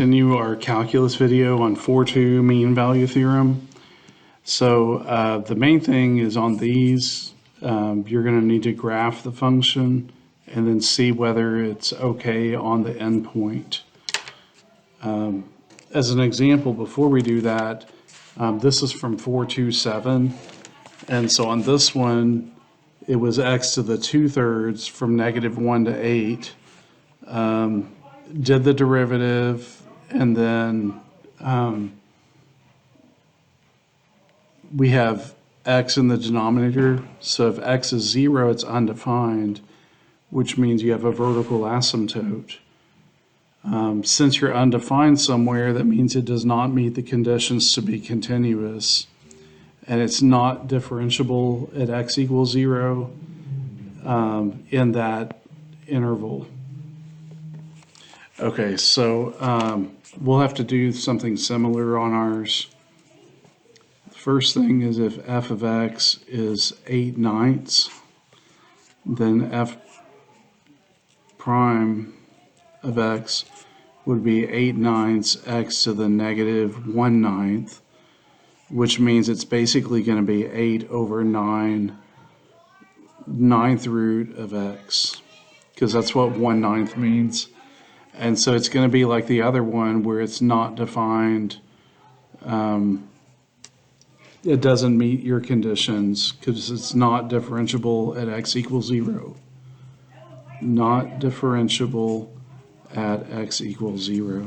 continue our calculus video on 4-2 mean value theorem. So the main thing is on these, you're going to need to graph the function and then see whether it's okay on the endpoint. As an example, before we do that, this is from 427. And so on this one, it was x to the 2/3 from -1 to 8. Did the derivative, and then we have x in the denominator. So if x is 0, it's undefined, which means you have a vertical asymptote. Since you're undefined somewhere, that means it does not meet the conditions to be continuous, and it's not differentiable at x equals 0 in that interval. Okay, so we'll have to do something similar on ours. The first thing is if f of x is 8/9, then f prime of x would be 8/9 x to the -1/9, which means it's basically going to be 8/9 9th root of x, because that's what 1/9 means. And so it's going to be like the other one where it's not defined. It doesn't meet your conditions because it's not differentiable at x equals 0. Not differentiable at x equals 0.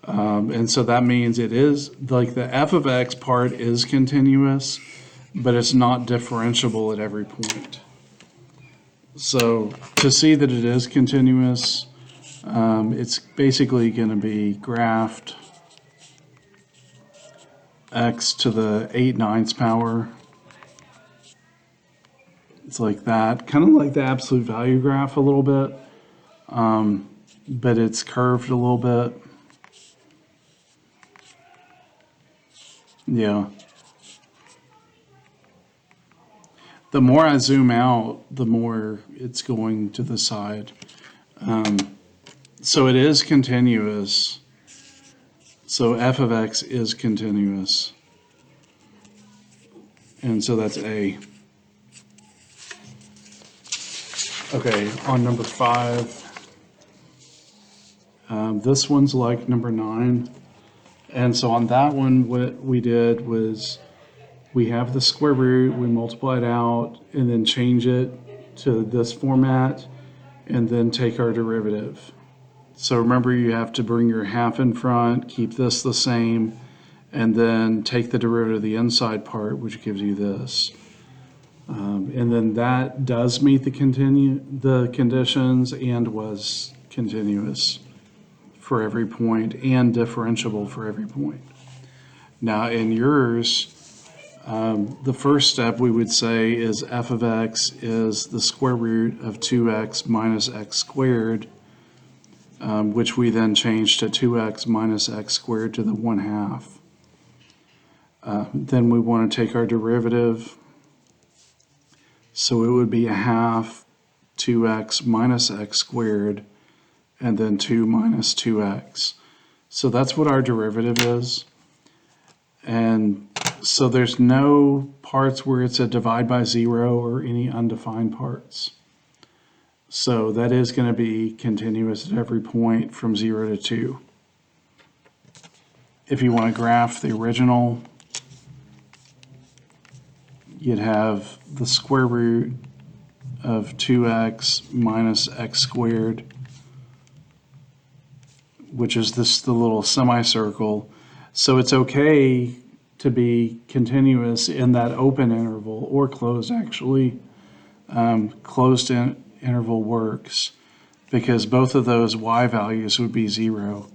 And so that means it is, like the f of x part is continuous, but it's not differentiable at every point. So to see that it is continuous, it's basically going to be graphed x to the 8/9 power. It's like that, kind of like the absolute value graph a little bit, but it's curved a little bit. Yeah. The more I zoom out, the more it's going to the side. So it is continuous. So f of x is continuous. And so that's A. Okay, on number 5. This one's like number 9. And so on that one, what we did was we have the square root, we multiply it out, and then change it to this format, and then take our derivative. So remember, you have to bring your half in front, keep this the same, and then take the derivative of the inside part, which gives you this. And then that does meet the conditions and was continuous for every point and differentiable for every point. Now in yours, the first step we would say is f of x is the square root of 2x minus x squared, which we then change to 2x minus x squared to the 1/2. Then we want to take our derivative, so it would be 1/2 2x minus x squared, and then 2 minus 2x. So that's what our derivative is. And so there's no parts where it's a divide by 0 or any undefined parts. So that is going to be continuous at every point from 0 to 2. If you want to graph the original, you'd have the square root of 2x minus x squared, which is the little semicircle. So it's okay to be continuous in that open interval, or closed actually. Closed interval works because both of those y values would be 0.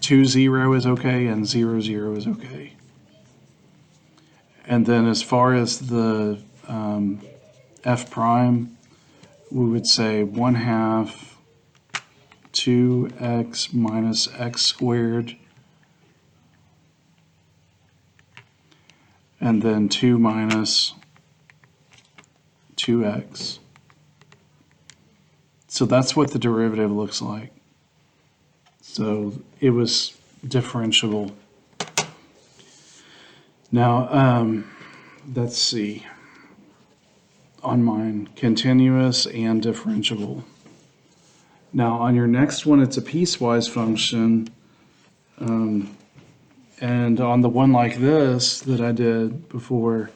2, 0 is okay, and 0, 0 is okay. And then as far as the f prime, we would say 1/2 2x minus x squared, and then 2 minus 2x. So that's what the derivative looks like. So it was differentiable. Now, let's see. On mine, continuous and differentiable. Now, on your next one, it's a piecewise function. And on the one like this that I did before,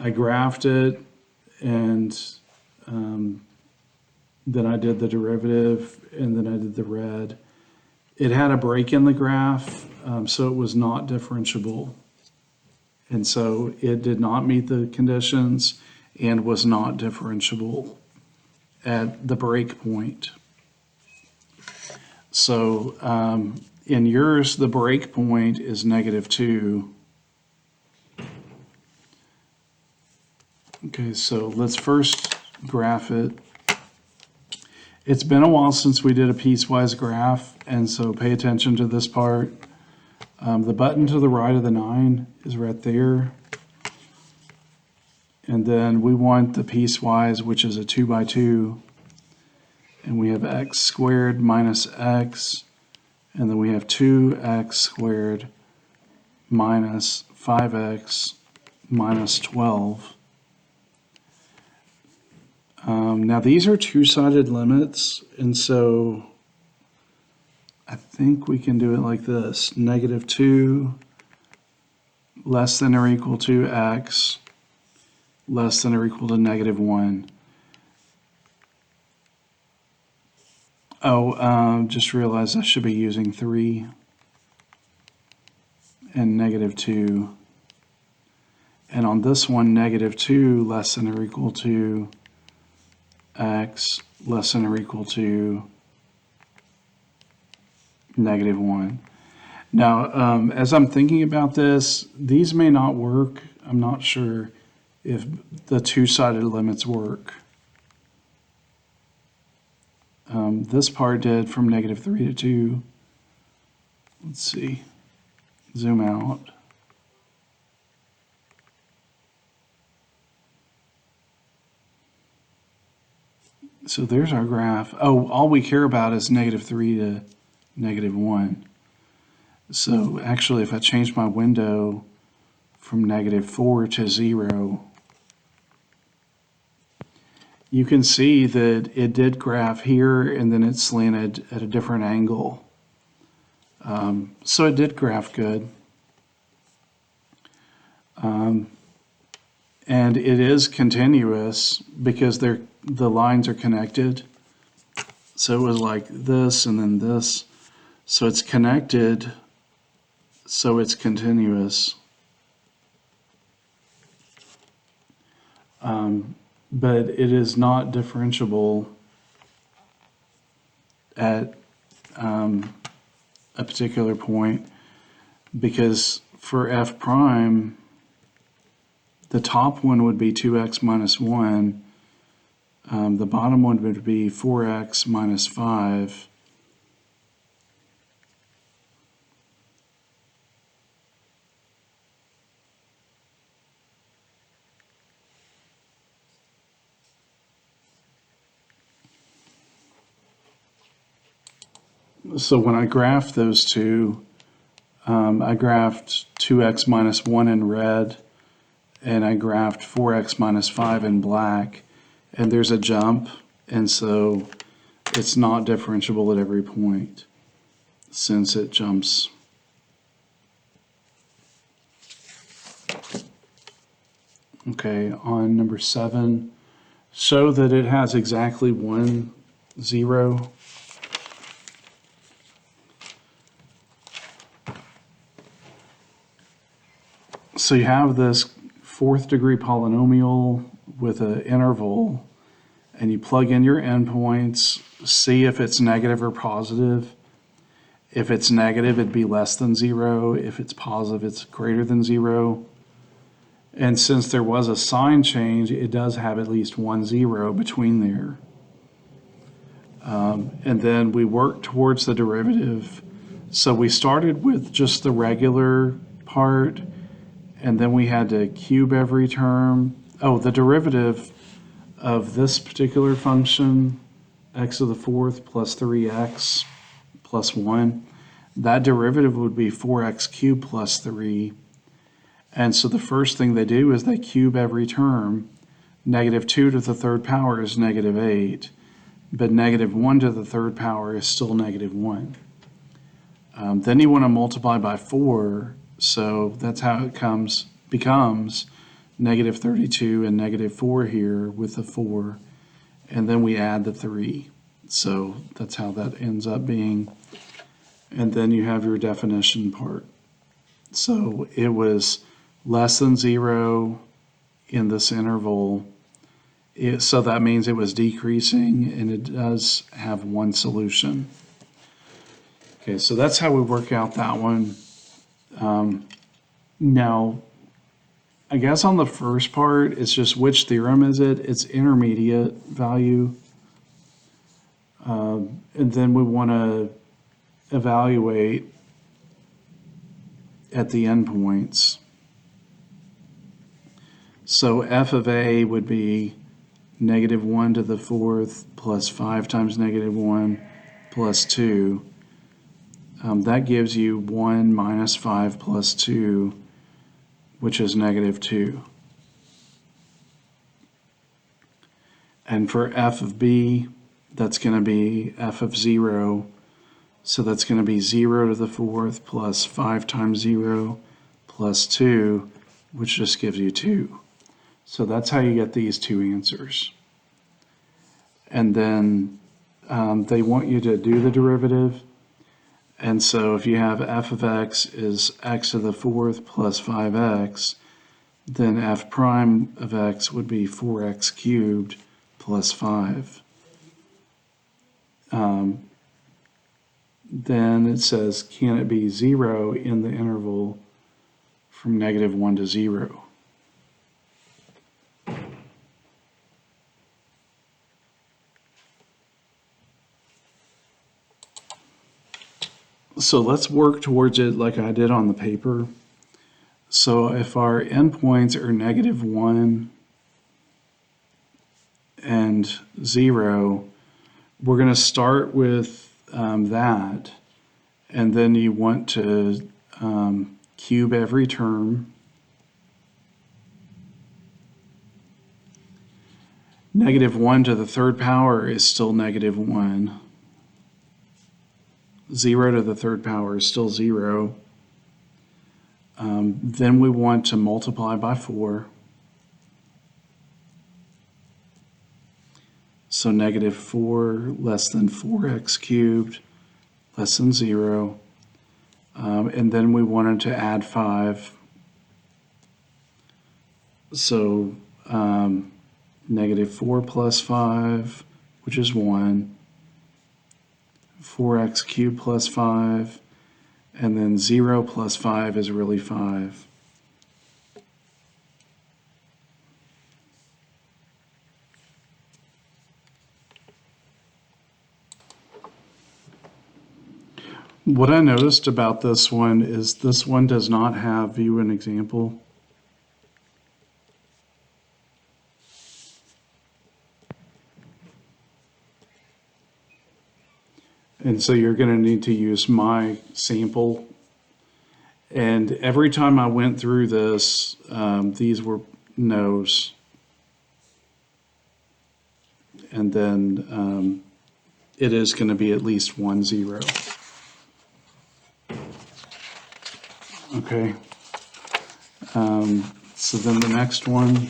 I graphed it and then I did the derivative and then I did the red. It had a break in the graph, so it was not differentiable. And so it did not meet the conditions and was not differentiable at the break point. So in yours, the break point is -2. Okay, so let's first graph it. It's been a while since we did a piecewise graph, and so pay attention to this part. The button to the right of the 9 is right there. And then we want the piecewise, which is a 2 by 2. And we have x squared minus x. And then we have 2x squared minus 5x minus 12. Now these are two-sided limits, and so I think we can do it like this. -2 less than or equal to x less than or equal to -1. Oh, just realized I should be using 3 and -2. And on this one, -2 less than or equal to x less than or equal to -1. Now, as I'm thinking about this, these may not work. I'm not sure if the two-sided limits work. This part did from -3 to 2. Let's see. Zoom out. So there's our graph. Oh, all we care about is -3 to -1. So actually, if I change my window from -4 to 0, you can see that it did graph here and then it slanted at a different angle. So it did graph good. And it is continuous because the lines are connected. So it was like this and then this. So it's connected, so it's continuous. But it is not differentiable at a particular point, because for f prime, the top one would be 2x minus 1. The bottom one would be 4x minus 5. So when I graphed those two, I graphed 2x minus 1 in red, and I graphed 4x minus 5 in black, and there's a jump, and so it's not differentiable at every point since it jumps. Okay, on number 7, show that it has exactly 1 0. So you have this 4th degree polynomial with an interval, and you plug in your endpoints, see if it's negative or positive. If it's negative, it'd be less than 0. If it's positive, it's greater than 0. And since there was a sign change, it does have at least 1 0 between there. And then we work towards the derivative. So we started with just the regular part, and then we had to cube every term. Oh, the derivative of this particular function, x to the 4th plus 3x plus 1, that derivative would be 4x cubed plus 3. And so the first thing they do is they cube every term. Negative 2 to the third power is negative 8, but negative 1 to the third power is still negative 1. Then you want to multiply by 4, so that's how it becomes negative 32 and negative 4 here with the 4, and then we add the 3. So that's how that ends up being. And then you have your definition part. So it was less than 0 in this interval. So that means it was decreasing, and it does have one solution. Okay, so that's how we work out that one. Now, I guess on the first part, it's just which theorem is it? It's intermediate value. And then we want to evaluate at the endpoints. So f of a would be negative 1 to the fourth plus 5 times negative 1 plus 2. That gives you 1 minus 5 plus 2, which is negative 2. And for f of b, that's going to be f of 0. So that's going to be 0 to the fourth plus 5 times 0 plus 2, which just gives you 2. So that's how you get these two answers. And then they want you to do the derivative. And so if you have f of x is x to the fourth plus 5x, then f prime of x would be 4x cubed plus 5. Then it says, can it be 0 in the interval from negative 1 to 0? So let's work towards it like I did on the paper. So if our endpoints are negative 1 and 0, we're going to start with that, and then you want to cube every term. Negative 1 to the third power is still negative 1. 0 to the third power is still 0. Then we want to multiply by 4. So negative 4 less than 4x cubed less than 0. And then we wanted to add 5. So negative 4 plus 5, which is 1. 4x cubed plus 5. And then 0 plus 5 is really 5. What I noticed about this one is this one does not have view an example. And so you're going to need to use my sample. And every time I went through this, these were no's. And then it is going to be at least 1, 0. Okay. So then the next one.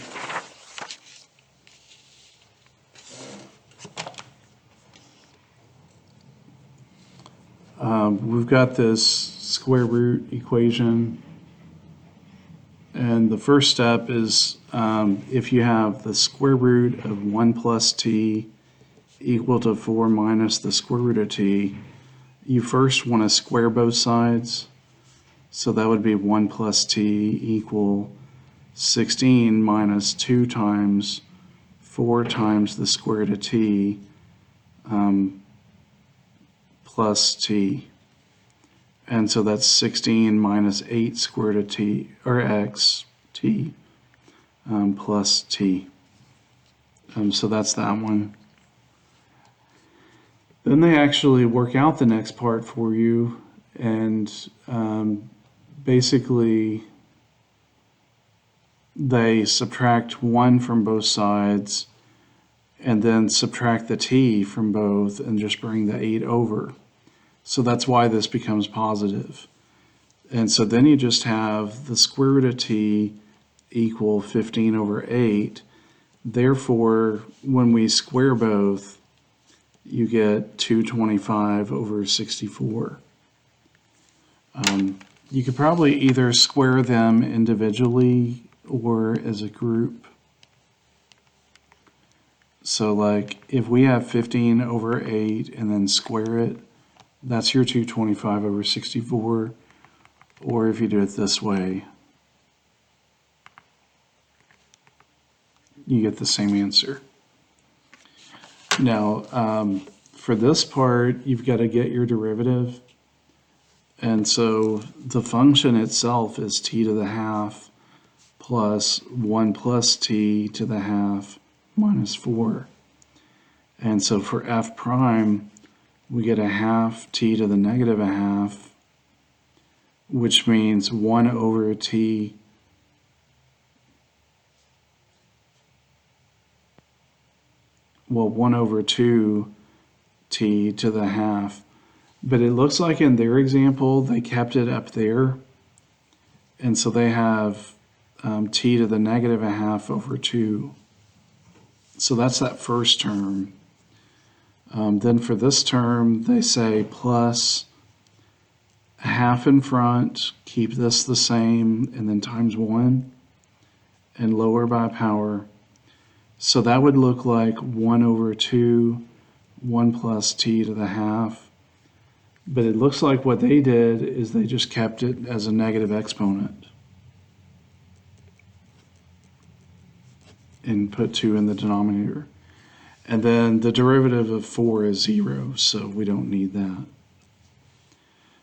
We've got this square root equation, and the first step is if you have the square root of 1 plus t equal to 4 minus the square root of t, you first want to square both sides. So that would be 1 plus t equal 16 minus 2 times 4 times the square root of t plus t. And so that's 16 minus 8 square root of t, or x, t, plus t. So that's that one. Then they actually work out the next part for you, and basically they subtract 1 from both sides and then subtract the t from both and just bring the 8 over. So that's why this becomes positive. And so then you just have the square root of t equal 15 over 8. Therefore, when we square both, you get 225 over 64. You could probably either square them individually or as a group. So like if we have 15 over 8 and then square it, that's your 225 over 64. Or if you do it this way, you get the same answer. Now, for this part, you've got to get your derivative. And so the function itself is t to the half plus 1 plus t to the half minus 4. And so for f prime, we get a half t to the negative a half, which means 1 over t well, 1 over 2 t to the half. But it looks like in their example, they kept it up there. And so they have t to the negative a half over 2. So that's that first term. Then for this term, they say plus a half in front, keep this the same, and then times 1, and lower by power. So that would look like 1 over 2, 1 plus t to the half. But it looks like what they did is they just kept it as a negative exponent and put 2 in the denominator. And then the derivative of 4 is 0, so we don't need that.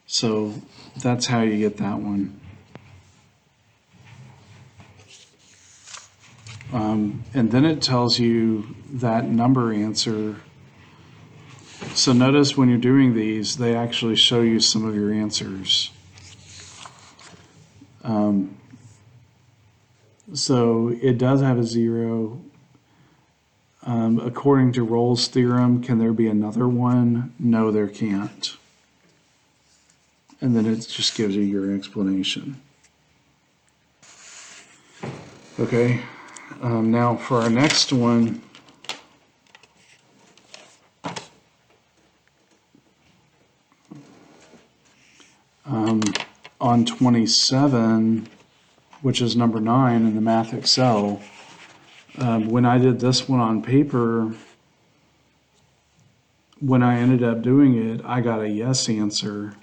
So that's how you get that one. And then it tells you that number answer. So notice when you're doing these, they actually show you some of your answers. So it does have a 0. According to Rolle's theorem, can there be another one? No, there can't. And then it just gives you your explanation. Okay, now for our next one, on 27, which is number 9 in the Math Excel, when I did this one on paper, when I ended up doing it, I got a yes answer.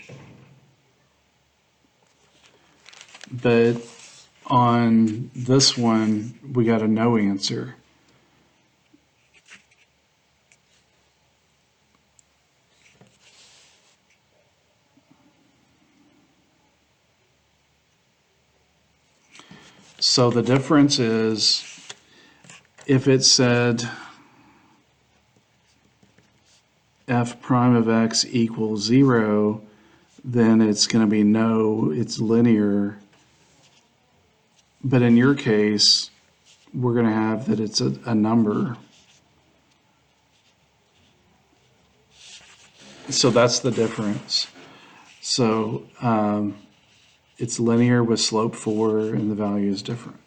But on this one, we got a no answer. So the difference is, if it said f prime of x equals 0, then it's going to be no, it's linear. But in your case, we're going to have that it's a number. So that's the difference. So it's linear with slope 4 and the value is different.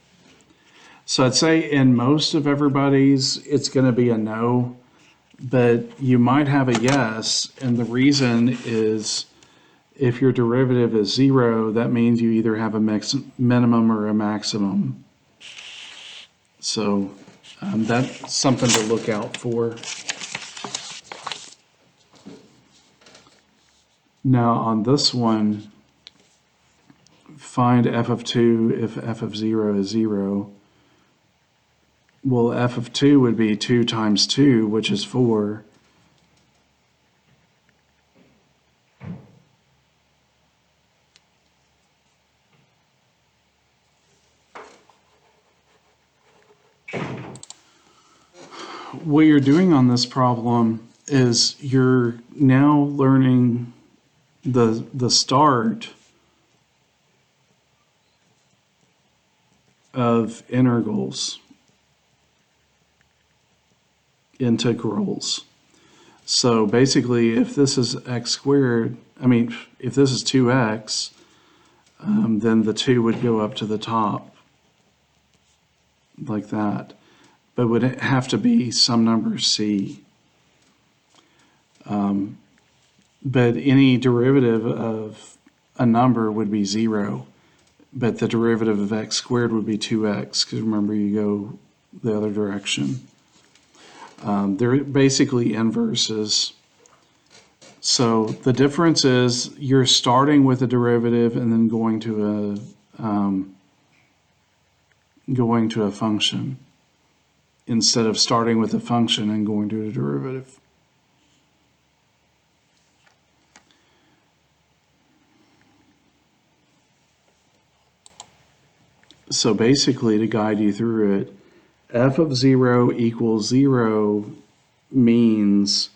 So I'd say in most of everybody's, it's going to be a no, but you might have a yes. And the reason is if your derivative is 0, that means you either have a minimum or a maximum. So that's something to look out for. Now on this one, find f of 2 if f of 0 is 0. Well, f of 2 would be 2 times 2, which is 4. What you're doing on this problem is you're now learning the start of integrals, integrals. So basically, if this is x squared, if this is 2x, then the 2 would go up to the top, like that. But would it have to be some number c. But any derivative of a number would be 0. But the derivative of x squared would be 2x, because remember, you go the other direction. They're basically inverses. So the difference is you're starting with a derivative and then going to a function, instead of starting with a function and going to a derivative. So basically, to guide you through it, f of 0 equals 0 means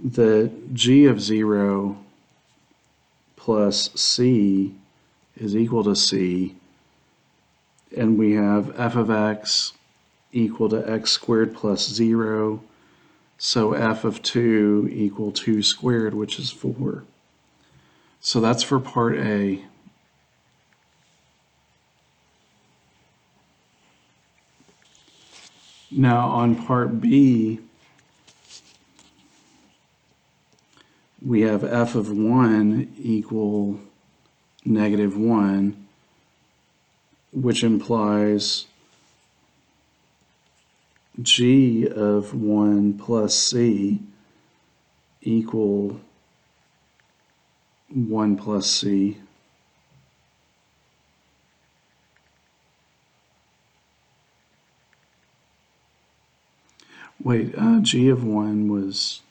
that g of 0 plus c is equal to c, and we have f of x equal to x squared plus 0, so f of 2 equal 2 squared, which is 4. So that's for part A. Now on part B, we have f of 1 equal -1, which implies g of 1 plus c equal 1 plus c. Wait, g of 1 was...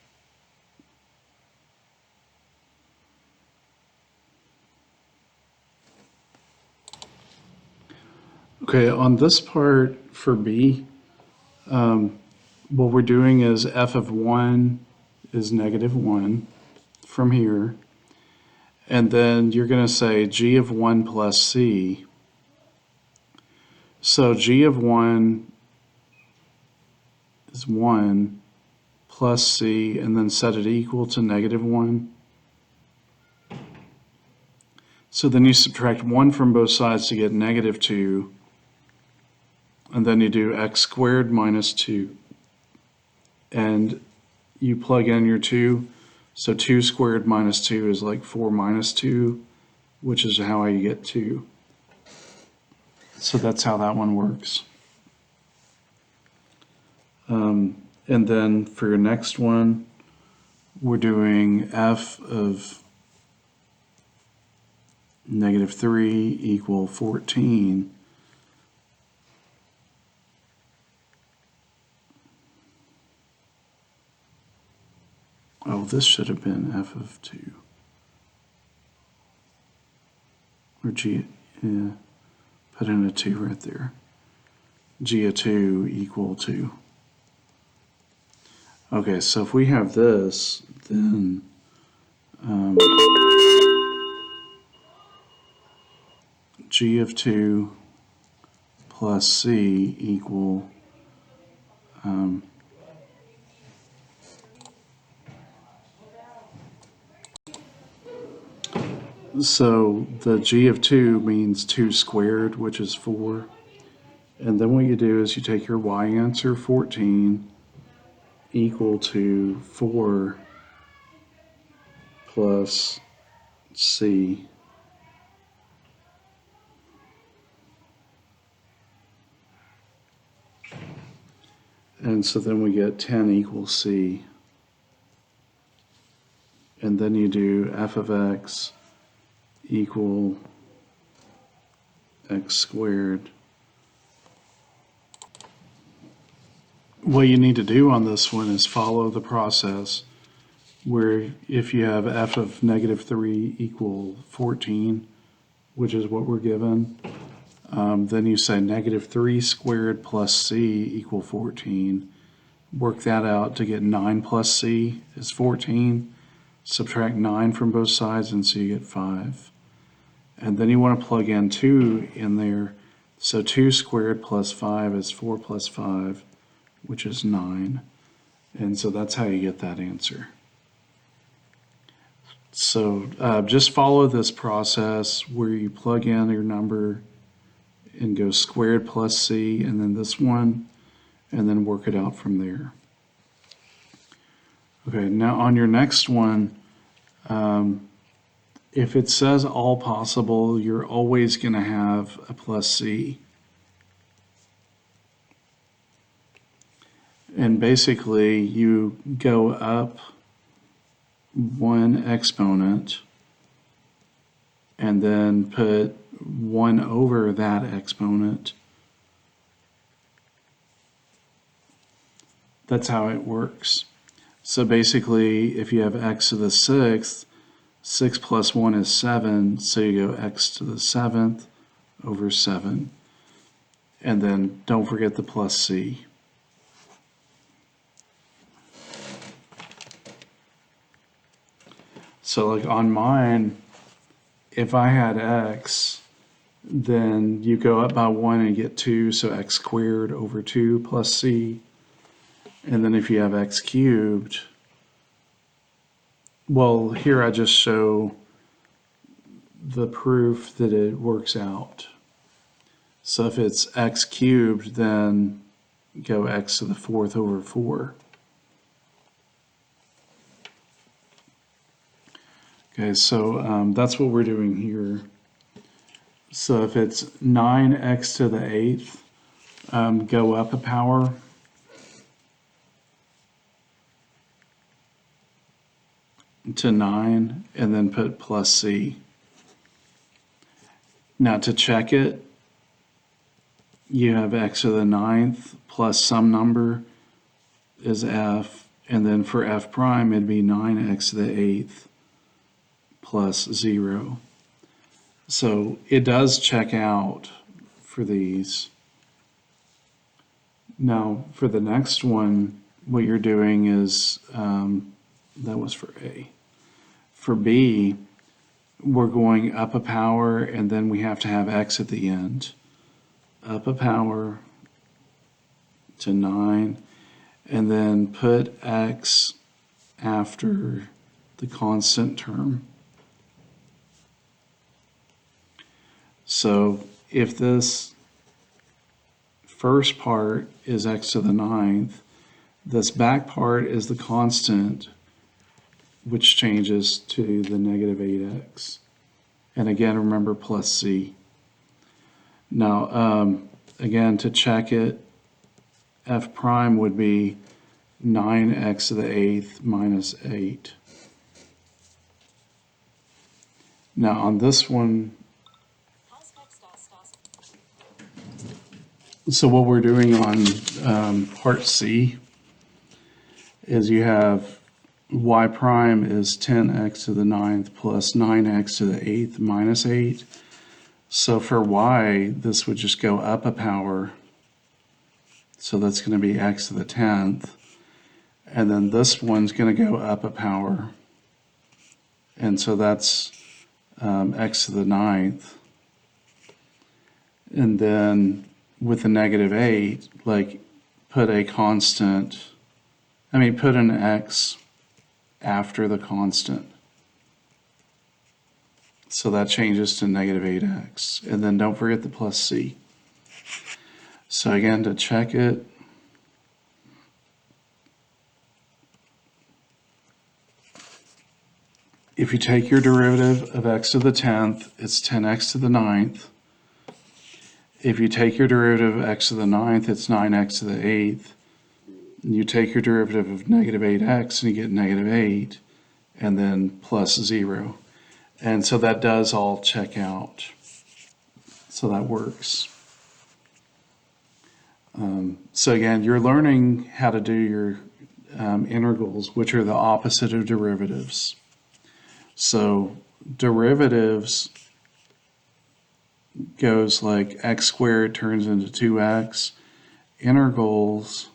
Okay, on this part for B, what we're doing is f of 1 is -1 from here. And then you're going to say g of 1 plus c. So g of 1 is 1 plus c, and then set it equal to -1. So then you subtract 1 from both sides to get -2. And then you do x squared minus 2. And you plug in your 2. So 2 squared minus 2 is like 4 minus 2, which is how you get 2. So that's how that one works. And then for your next one, we're doing f of -3 equal 14. Oh, this should have been f of 2. Or g, yeah, put in a 2 right there. G of 2 equal 2. Okay, so if we have this, then g of 2 plus c equal so the g of 2 means 2 squared, which is 4. And then what you do is you take your y answer, 14, equal to 4 plus c. And so then we get 10 equals c. And then you do f of x equal x squared. What you need to do on this one is follow the process where if you have f of -3 equal 14, which is what we're given, then you say -3 squared plus c equal 14. Work that out to get 9 plus c is 14. subtract 9 from both sides, and so you get 5. And then you want to plug in 2 in there. So 2 squared plus 5 is 4 plus 5, which is 9. And so that's how you get that answer. So just follow this process where you plug in your number and go squared plus c, and then this one, and then work it out from there. Okay, now on your next one, if it says all possible, you're always going to have a plus c. And basically, you go up one exponent and then put 1 over that exponent. That's how it works. So basically, if you have x to the 6th, 6 plus 1 is 7, so you go x to the 7th over 7. And then don't forget the plus c. So like on mine, if I had x, then you go up by 1 and get 2, so x squared over 2 plus c. And then if you have x cubed, well, here I just show the proof that it works out. So if it's x cubed, then go x to the 4th over 4. Okay, so that's what we're doing here. So if it's 9x to the 8th, go up a power. To 9, and then put plus c. Now to check it, you have x to the 9th plus some number is f, and then for f prime it'd be 9x to the 8th plus 0. So it does check out for these. Now for the next one, what you're doing is, that was for A. For B, we're going up a power, and then we have to have x at the end. Up a power to 9, and then put x after the constant term. So if this first part is x to the 9th, this back part is the constant, which changes to the negative 8x. And again, remember plus c. Now, again, to check it, f prime would be 9x to the 8th minus 8. Now on this one, so what we're doing on part C is you have y prime is 10x to the 9th plus 9x to the 8th minus 8. So for y, this would just go up a power. So that's going to be x to the 10th. And then this one's going to go up a power. And so that's x to the 9th. And then with the negative 8, like put a constant, put an x after the constant. So that changes to negative 8x. And then don't forget the plus c. So again, to check it, if you take your derivative of x to the 10th, it's 10x to the 9th. If you take your derivative of x to the 9th, it's 9x to the 8th. You take your derivative of negative 8x and you get negative 8, and then plus 0. And so that does all check out. So that works. So again, you're learning how to do your integrals, which are the opposite of derivatives. So derivatives goes like x squared turns into 2x. Integrals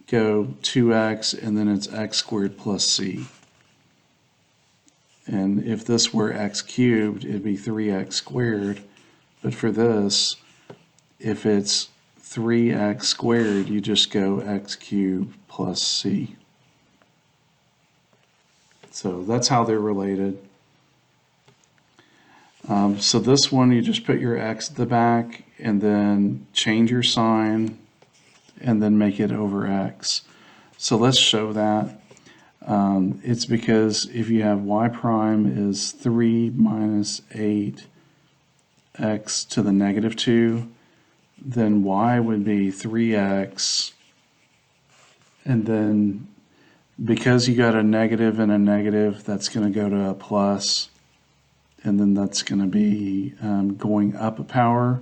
go 2x, and then it's x squared plus c. And if this were x cubed, it'd be 3x squared. But for this, if it's 3x squared, you just go x cubed plus c. So that's how they're related. So this one, you just put your x at the back and then change your sign and then make it over x. So let's show that. It's because if you have y prime is 3 minus 8 x to the negative 2, then y would be 3x, and then because you got a negative and a negative, that's going to go to a plus, and then that's going to be going up a power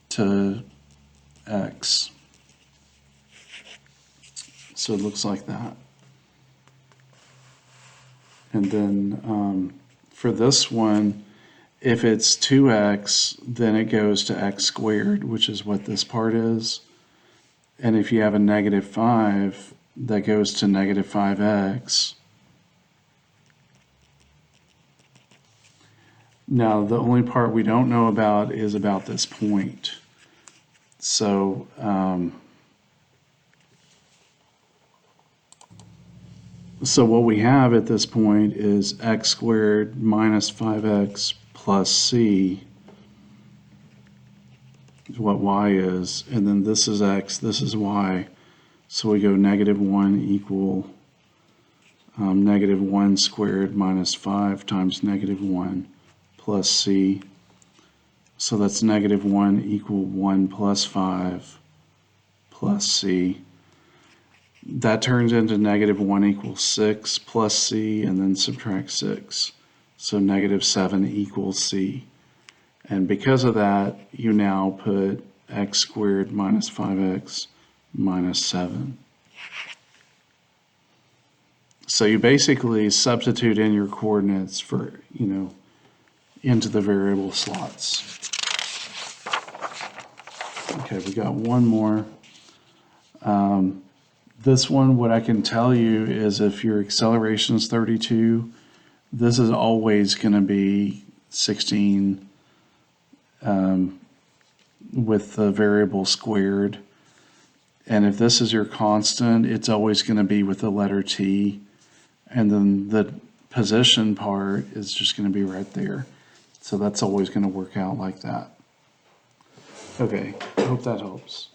to x. So it looks like that. And then for this one, if it's 2x, then it goes to x squared, which is what this part is. And if you have a negative 5, that goes to negative 5x. Now, the only part we don't know about is about this point. So, so what we have at this point is x squared minus 5x plus c is what y is, and then this is x, this is y. So we go negative 1 equal negative 1 squared minus 5 times negative 1 plus c. So that's negative 1 equal 1 plus 5 plus c. That turns into negative 1 equals 6 plus c, and then subtract 6. So negative 7 equals c. And because of that, you now put x squared minus 5x minus 7. So you basically substitute in your coordinates for, into the variable slots. Okay, we got one more. This one, what I can tell you is if your acceleration is 32, this is always going to be 16 with the variable squared. And if this is your constant, it's always going to be with the letter t. And then the position part is just going to be right there. So that's always going to work out like that. Okay, I hope that helps.